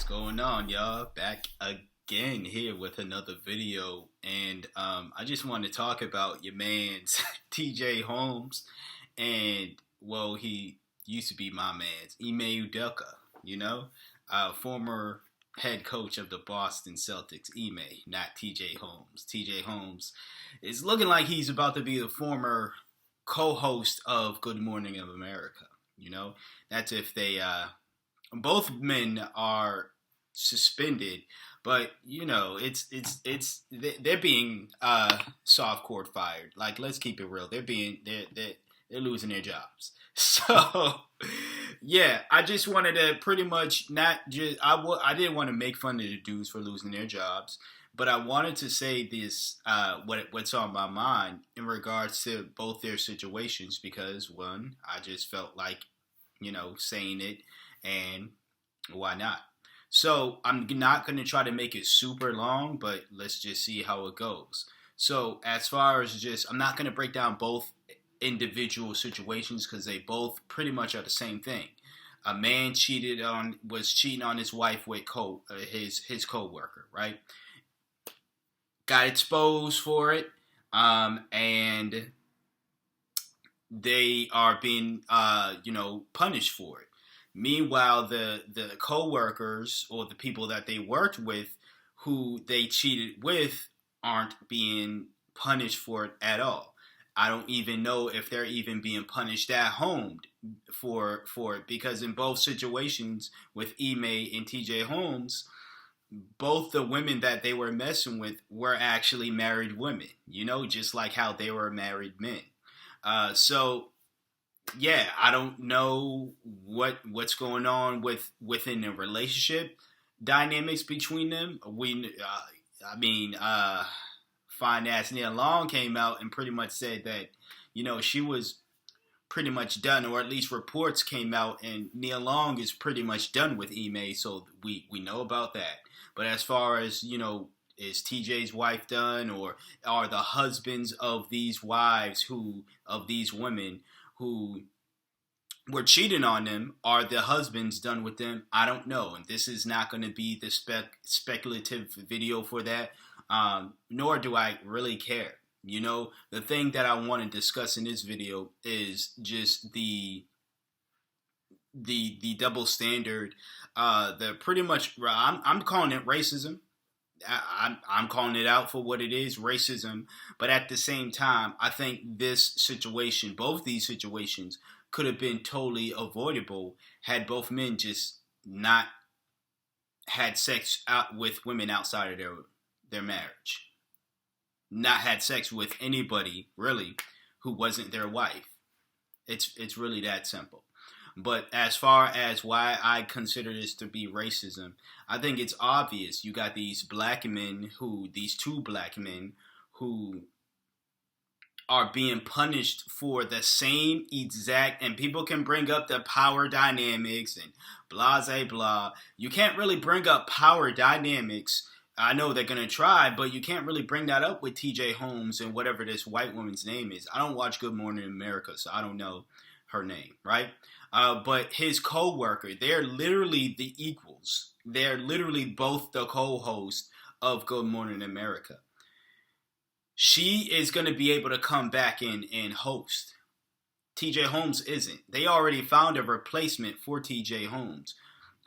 What's going on, y'all? Back again here with another video, and I just want to talk about your man's TJ Holmes, and well, he used to be my man's Ime Udoka, former head coach of the Boston Celtics, Ime, not TJ Holmes. TJ Holmes is looking like he's about to be the former co-host of Good Morning of America. That's if they both men are suspended, but they're being soft court fired. Like, let's keep it real. They're losing their jobs. So yeah, I just wanted to pretty much not just I didn't want to make fun of the dudes for losing their jobs, but I wanted to say this what's on my mind in regards to both their situations, because one, I just felt like saying it, and why not? So I'm not going to try to make it super long, but let's just see how it goes. So as far as I'm not going to break down both individual situations because they both pretty much are the same thing. A man was cheating on his wife with his coworker, right? Got exposed for it, and they are being punished for it. Meanwhile, the co-workers or the people that they worked with who they cheated with aren't being punished for it at all. I don't even know if they're even being punished at home for it, because in both situations with Ime and TJ Holmes, both the women that they were messing with were actually married women, just like how they were married men. So yeah, I don't know what's going on within the relationship dynamics between them. Fine ass Nia Long came out and pretty much said that she was pretty much done, or at least reports came out, and Nia Long is pretty much done with Ime, so we know about that. But as far as is TJ's wife done, or are the husbands of these women who were cheating on them, are the husbands done with them? I don't know, and this is not going to be the speculative video for that, nor do I really care. The thing that I want to discuss in this video is just the double standard. The pretty much, I'm calling it racism. I'm calling it out for what it is, racism. But at the same time, I think both these situations, could have been totally avoidable had both men just not had sex with women outside of their marriage. Not had sex with anybody, really, who wasn't their wife. It's really that simple. But as far as why I consider this to be racism, I think it's obvious. You got these two black men who are being punished for the same exact, and people can bring up the power dynamics and blah, blah, blah. You can't really bring up power dynamics. I know they're going to try, but you can't really bring that up with TJ Holmes and whatever this white woman's name is. I don't watch Good Morning America, so I don't know her name, right? But his co-worker, they're literally the equals. They're literally both the co-host of Good Morning America. She is going to be able to come back in and host. TJ Holmes isn't. They already found a replacement for TJ Holmes.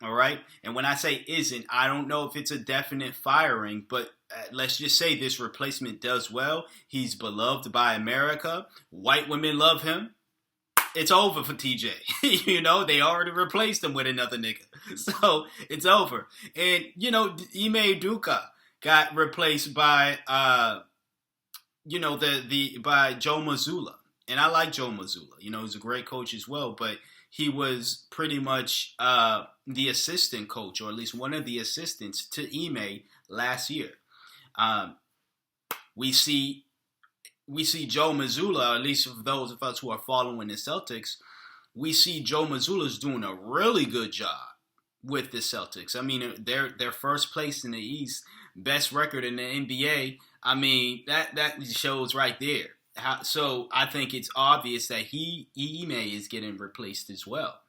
All right? And when I say isn't, I don't know if it's a definite firing, but let's just say this replacement does well. He's beloved by America. White women love him. It's over for TJ. They already replaced him with another nigga. So it's over. And, Ime Udoka got replaced by by Joe Mazzulla. And I like Joe Mazzulla. He's a great coach as well, but he was pretty much the assistant coach, or at least one of the assistants to Ime last year. We see Joe Mazzulla, at least for those of us who are following the Celtics, we see Joe Mazzulla's doing a really good job with the Celtics. I mean, they're first place in the East, best record in the NBA. I mean, that shows right there. So I think it's obvious that Ime is getting replaced as well.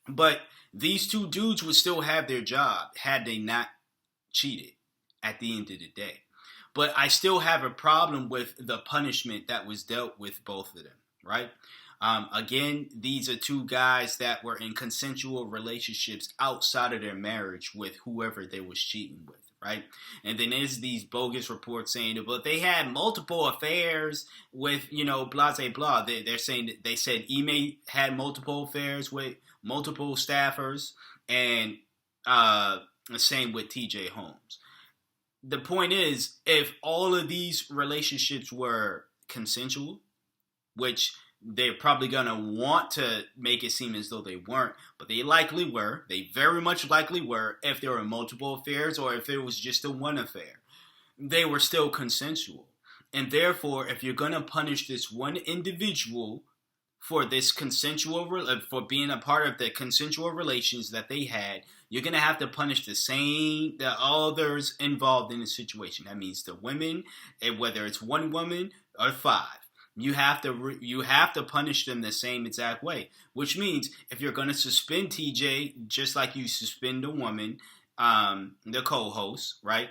But these two dudes would still have their job had they not cheated at the end of the day. But I still have a problem with the punishment that was dealt with both of them, right? Again, these are two guys that were in consensual relationships outside of their marriage with whoever they was cheating with, right? And then there's these bogus reports saying, but they had multiple affairs with, blah, blah, blah. They're saying that they said Ime had multiple affairs with multiple staffers, and the same with TJ Holmes. The point is, if all of these relationships were consensual, which they're probably going to want to make it seem as though they weren't, but they likely were. They very much likely were if there were multiple affairs or if it was just a one affair. They were still consensual. And therefore, if you're going to punish this one individual for this for being a part of the consensual relations that they had, you're going to have to punish the others involved in the situation. That means the women, and whether it's one woman or five. You have to punish them the same exact way, which means if you're going to suspend TJ just like you suspend a woman, the co-host, right?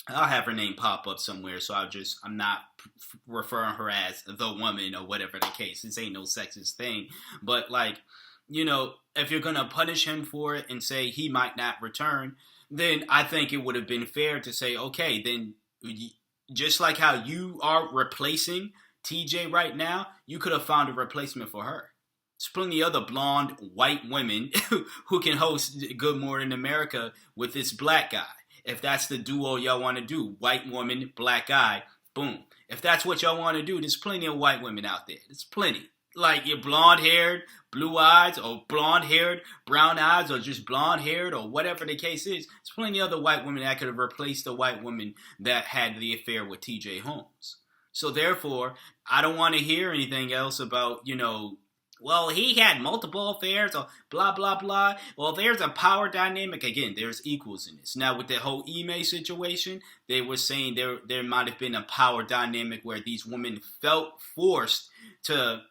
I'll have her name pop up somewhere, so I'm not referring her as the woman or whatever the case. This ain't no sexist thing, but if you're going to punish him for it and say he might not return, then I think it would have been fair to say, okay, then just like how you are replacing TJ right now, you could have found a replacement for her. There's plenty of other blonde white women who can host Good Morning America with this black guy. If that's the duo y'all want to do, white woman, black guy, boom. If that's what y'all want to do, there's plenty of white women out there. There's plenty. Like you're blonde-haired, blue eyes, or blonde-haired, brown eyes, or just blonde-haired, or whatever the case is. There's plenty of other white women that could have replaced the white woman that had the affair with TJ Holmes. So therefore, I don't want to hear anything else about, well, he had multiple affairs or blah, blah, blah. Well, there's a power dynamic. Again, there's equals in this. Now, with the whole Ime situation, they were saying there might have been a power dynamic where these women felt forced to,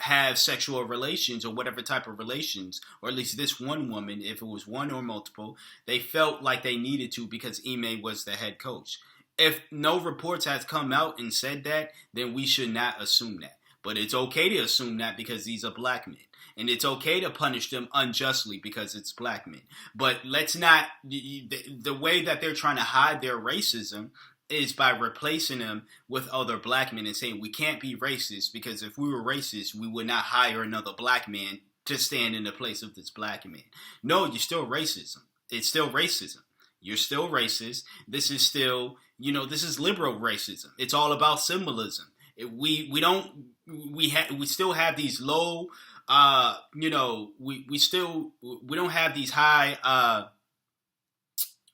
have sexual relations or whatever type of relations, or at least this one woman, if it was one or multiple, they felt like they needed to because Ime was the head coach. If no reports has come out and said that, then we should not assume that. But it's okay to assume that because these are black men. And it's okay to punish them unjustly because it's black men. But let's not, the way that they're trying to hide their racism is by replacing them with other black men and saying we can't be racist because if we were racist, we would not hire another black man to stand in the place of this black man. No, you're still racism. It's still racism. You're still racist. This is still, this is liberal racism. It's all about symbolism. We still have these low, we don't have these high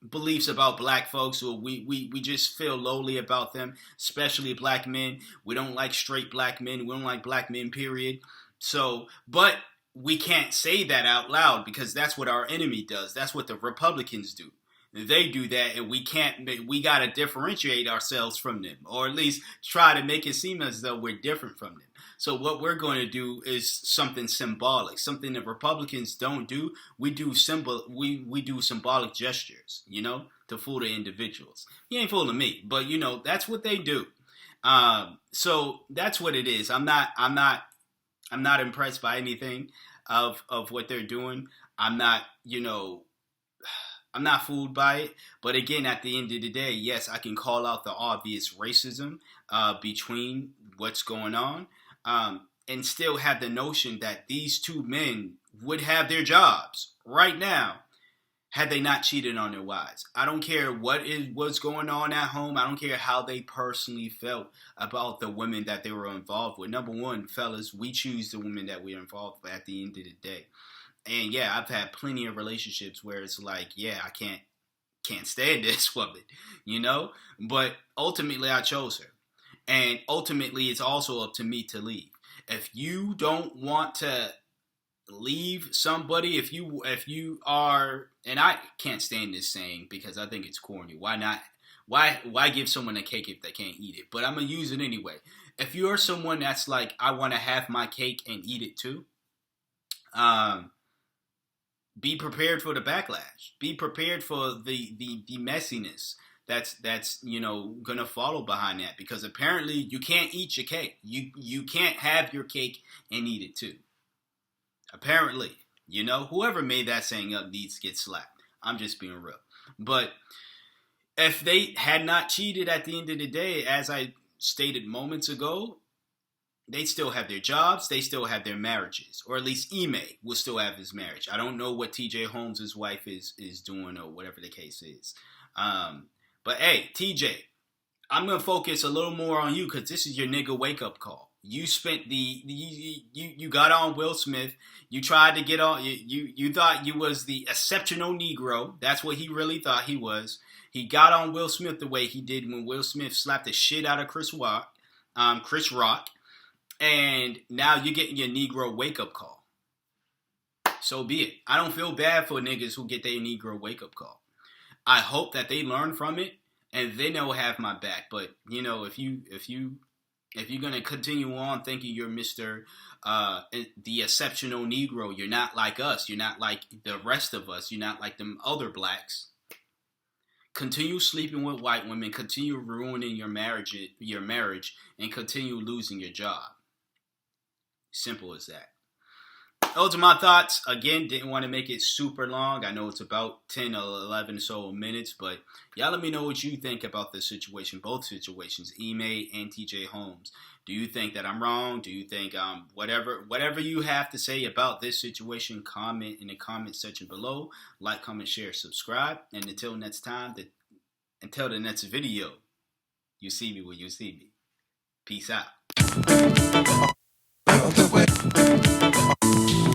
beliefs about black folks, or we just feel lowly about them, especially black men. We don't like straight black men. We don't like black men, period. So, but we can't say that out loud because that's what our enemy does. That's what the Republicans do. They do that, and we got to differentiate ourselves from them, or at least try to make it seem as though we're different from them. So what we're going to do is something symbolic, something that Republicans don't do. We do symbolic gestures, to fool the individuals. You ain't fooling me, but that's what they do. So that's what it is. I'm not impressed by anything of what they're doing. I'm not fooled by it. But again, at the end of the day, yes, I can call out the obvious racism between what's going on, and still have the notion that these two men would have their jobs right now had they not cheated on their wives. I don't care what's going on at home. I don't care how they personally felt about the women that they were involved with. Number one, fellas, we choose the women that we're involved with at the end of the day. And yeah, I've had plenty of relationships where it's like, yeah, I can't stand this woman, But ultimately, I chose her. And ultimately, it's also up to me to leave. If you don't want to leave somebody, if you are, and I can't stand this saying because I think it's corny. Why not? Why give someone a cake if they can't eat it? But I'm going to use it anyway. If you're someone that's like, I want to have my cake and eat it too, Um, be prepared for the backlash. Be prepared for the messiness that's gonna follow behind that, because apparently you can't eat your cake. You can't have your cake and eat it too. Apparently, whoever made that saying up needs to get slapped. I'm just being real. But if they had not cheated at the end of the day, as I stated moments ago, they still have their jobs, they still have their marriages, or at least Ime will still have his marriage. I don't know what TJ Holmes' wife is doing, or whatever the case is. But hey, TJ, I'm gonna focus a little more on you, because this is your nigga wake up call. You spent you got on Will Smith. You tried to get on. You thought you was the exceptional Negro. That's what he really thought he was. He got on Will Smith the way he did when Will Smith slapped the shit out of Chris Rock. And now you're getting your Negro wake-up call. So be it. I don't feel bad for niggas who get their Negro wake-up call. I hope that they learn from it, and then they'll have my back. But, if you're going to continue on thinking you're Mr. The exceptional Negro, you're not like us. You're not like the rest of us. You're not like them other blacks. Continue sleeping with white women. Continue ruining your marriage, and continue losing your job. Simple as that. Those are my thoughts. Again, didn't want to make it super long. I know it's about 10 or 11 or so minutes, but y'all let me know what you think about this situation, both situations, Ime and TJ Holmes. Do you think that I'm wrong? Do you think whatever you have to say about this situation, comment in the comment section below. Like, comment, share, subscribe. And until the next video, you see me when you see me. Peace out.